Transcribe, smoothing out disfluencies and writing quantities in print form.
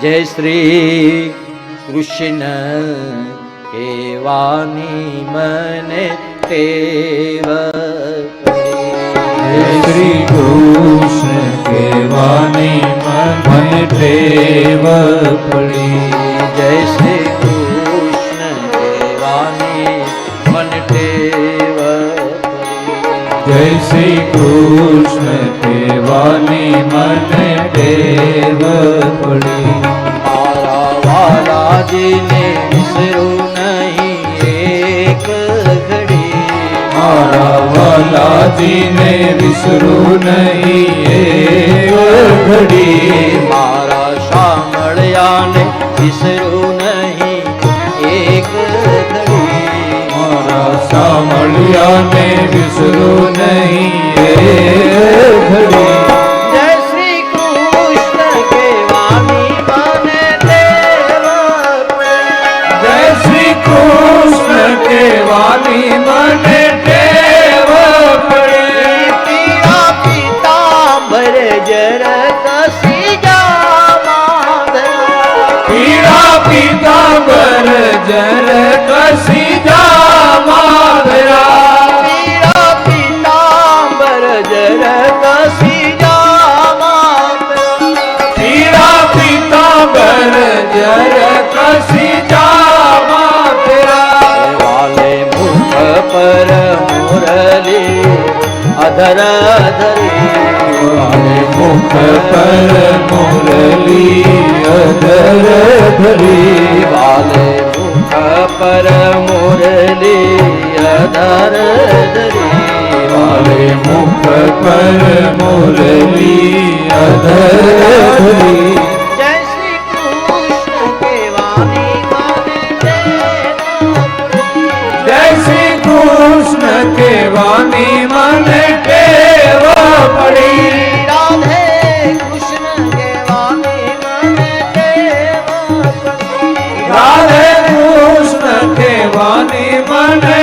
જય શ્રી કૃષ્ણ કેવાની મને ટેવ જય શ્રી કૃષ્ણ કેવાની મને ટેવ પડી. જય શ્રી કૃષ્ણ કેવાની મને ટેવ જય શ્રી કૃષ્ણ કેવાની મને ટેવ પડી. મારા વાલાજીને વિસરું નહીં એક ઘડી. મારા વાલાજીને વિસરું નહીં એક ઘડી. મારા શામળિયાને વિસરું નહીં એક ઘડી. મારા સામળિયાને વિસરું નહીં એક ઘડી. જય શ્રી કૃષ્ણ કેવાની મને ટેવ પડી. જય શ્રી કૃષ્ણ કેવાની મને ટેવ પડી. પીળા પીતાંબર જર કસી જામાધરા. પીળા પીતાંબર જર કસી જામાધરા. પીળા પીતાંબર જર કસી જામાધરા. પીળા પીતાંબર જર કસી જામાધરા. વાલે મુખ પર મુરલી અધર ધરી. વાલે મુખ પર મુરલી અધર ધરી. વાલે મુખ પર મુરલી અધર ધરી. વાલે મુખ પર મુરલી અધર ધરી. જય શ્રી કૃષ્ણ કેવાની મને ટેવ પડી. જય શ્રી કૃષ્ણ કેવાની મને ટેવ પડી. રાધે કૃષ્ણ કેવાની મને ટેવ પડી. રાધે કૃષ્ણ કેવાની મને